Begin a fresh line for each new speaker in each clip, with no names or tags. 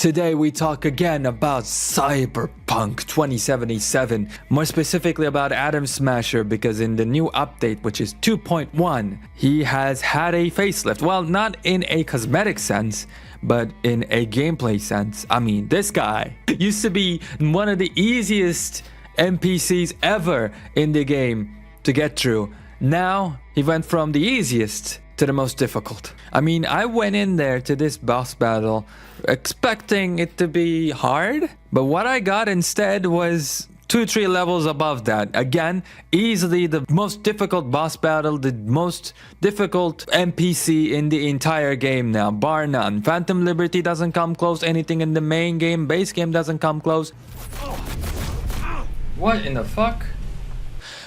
Today we talk again about Cyberpunk 2077, more specifically about Atom Smasher, because in the new update, which is 2.1, he has had a facelift. Well, not in a cosmetic sense, but in a gameplay sense. I mean, this guy used to be one of the easiest NPCs ever in the game to get through. Now he went from the easiest to the most difficult. I mean, I went in there to this boss battle expecting it to be hard, but what I got instead was 2-3 levels above that. Again, easily the most difficult boss battle, the most difficult NPC in the entire game now, bar none. Phantom Liberty doesn't come close, anything in the main game, base game doesn't come close. What in the fuck?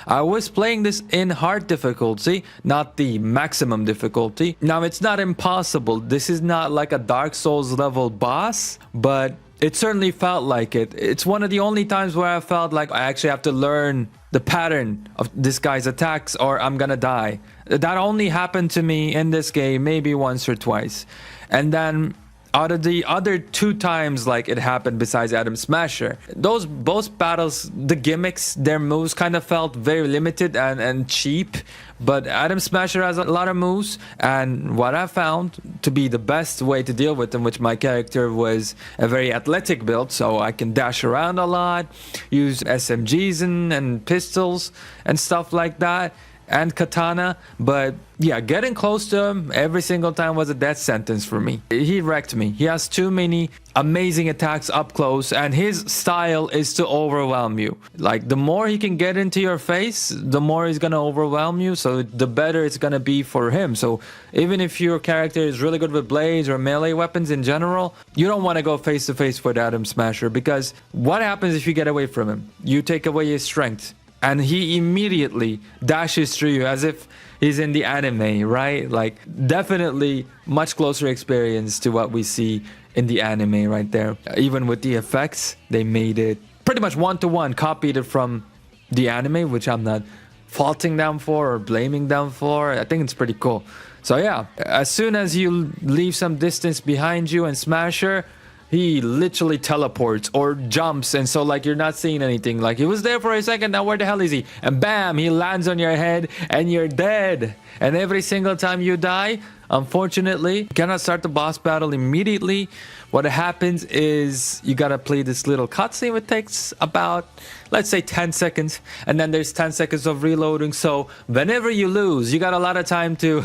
I was playing this in hard difficulty, not the maximum difficulty. Now, it's not impossible. This is not like a Dark Souls level boss, but it certainly felt like it. It's one of the only times where I felt like I actually have to learn the pattern of this guy's attacks or I'm gonna die. That only happened to me in this game maybe once or twice. And then out of the other 2 times like it happened besides Atom Smasher, those both battles, the gimmicks, their moves kind of felt very limited and cheap. But Atom Smasher has a lot of moves, and what I found to be the best way to deal with them, which my character was a very athletic build, so I can dash around a lot, use SMGs and pistols and stuff like that, and katana. But yeah, getting close to him every single time was a death sentence for me. He wrecked me. He has too many amazing attacks up close, and his style is to overwhelm you. Like, the more he can get into your face, the more he's gonna overwhelm you, so the better it's gonna be for him. So even if your character is really good with blades or melee weapons in general, you don't want to go face to face with Atom Smasher, because what happens if you get away from him? You take away his strength, and he immediately dashes through you as if he's in the anime, right? Like, definitely much closer experience to what we see in the anime right there. Even with the effects, they made it pretty much one-to-one, copied it from the anime, which I'm not faulting them for or blaming them for. I think it's pretty cool. So yeah, as soon as you leave some distance behind you and Smasher, he literally teleports or jumps, and so like you're not seeing anything. Like, he was there for a second, now where the hell is he? And bam, he lands on your head and you're dead. And every single time you die, unfortunately, you cannot start the boss battle immediately. What happens is you gotta play this little cutscene, which takes about, let's say, 10 seconds, and then there's 10 seconds of reloading. So whenever you lose, you got a lot of time to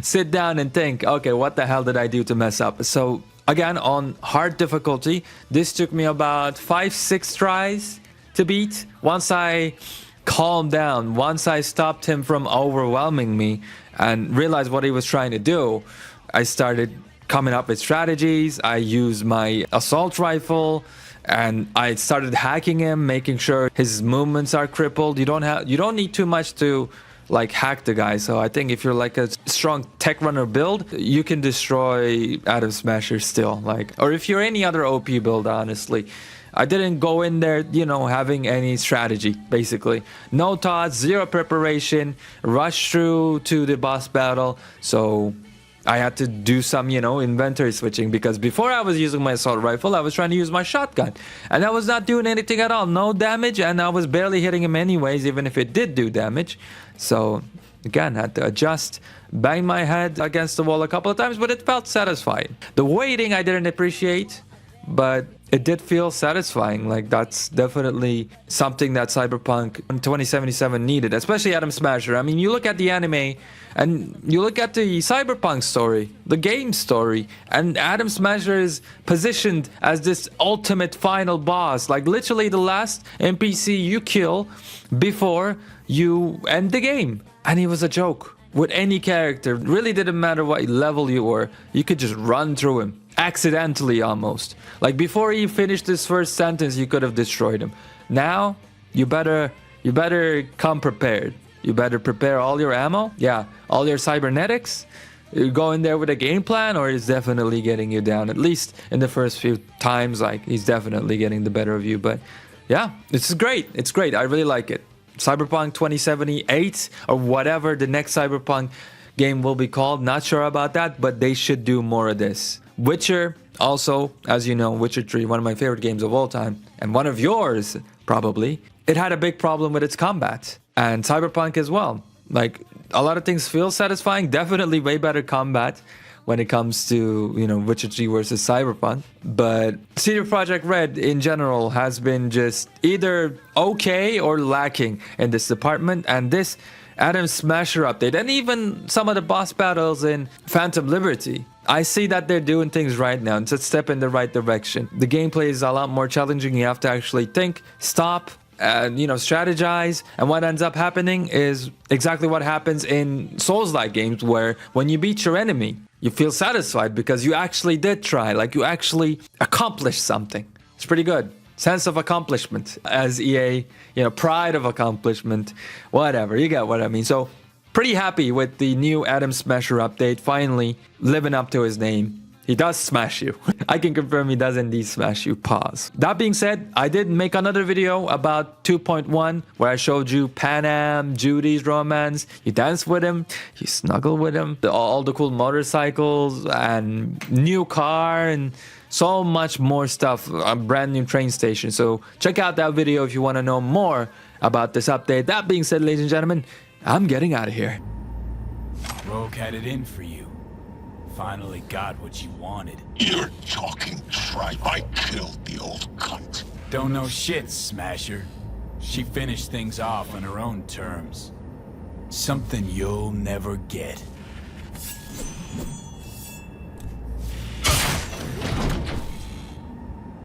sit down and think, okay, what the hell did I do to mess up? So again, on hard difficulty, this took me about 5-6 tries to beat. Once I calmed down, once I stopped him from overwhelming me and realized what he was trying to do, I started coming up with strategies. I used my assault rifle and I started hacking him, making sure his movements are crippled. You don't need too much to like hack the guy. So I think if you're like a strong tech runner build, you can destroy Atom Smasher still. Like, or if you're any other OP build, honestly. I didn't go in there, you know, having any strategy, basically. No thoughts, zero preparation, rush through to the boss battle. So I had to do some, you know, inventory switching, because before I was using my assault rifle, I was trying to use my shotgun. And I was not doing anything at all, no damage, and I was barely hitting him anyways, even if it did do damage. So again, had to adjust, bang my head against the wall a couple of times, but it felt satisfying. The waiting I didn't appreciate, but it did feel satisfying. Like, that's definitely something that Cyberpunk 2077 needed, especially Atom Smasher. I mean, you look at the anime and you look at the Cyberpunk story, the game story, and Atom Smasher is positioned as this ultimate final boss, like literally the last NPC you kill before you end the game. And he was a joke with any character. It really didn't matter what level you were, you could just run through him. Accidentally, almost. Like, before he finished his first sentence, you could have destroyed him. Now, you better come prepared. You better prepare all your ammo, yeah, all your cybernetics. You go in there with a game plan, or he's definitely getting you down. At least in the first few times, like, he's definitely getting the better of you. But yeah, it's great. It's great. I really like it. Cyberpunk 2078 or whatever the next Cyberpunk game will be called. Not sure about that, but they should do more of this. Witcher Also, as you know, Witcher 3, one of my favorite games of all time, and one of yours, probably, it had a big problem with its combat. And Cyberpunk as well. Like, a lot of things feel satisfying, definitely way better combat when it comes to, you know, Witcher 3 versus Cyberpunk. But CD Projekt Red in general has been just either okay or lacking in this department. And this Atom Smasher update, and even some of the boss battles in Phantom Liberty, I see that they're doing things right now. It's a step in the right direction. The gameplay is a lot more challenging. You have to actually think, stop, and, you know, strategize. And what ends up happening is exactly what happens in Souls-like games, where when you beat your enemy, you feel satisfied because you actually did try, like you actually accomplished something. It's pretty good. Sense of accomplishment, as EA, you know, pride of accomplishment, whatever, you get what I mean. So pretty happy with the new Atom Smasher update, finally living up to his name. He does smash you. I can confirm he does indeed smash you. Pause. That being said, I did make another video about 2.1 where I showed you Panam, Judy's romance. You dance with him, you snuggle with him, all the cool motorcycles and new car and so much more stuff, a brand new train station. So check out that video if you want to know more about this update. That being said, ladies and gentlemen, I'm getting out of here.
Rogue had it in for you. Finally got what you wanted.
You're talking tripe. I killed the old cunt.
Don't know shit, Smasher. She finished things off on her own terms. Something you'll never get.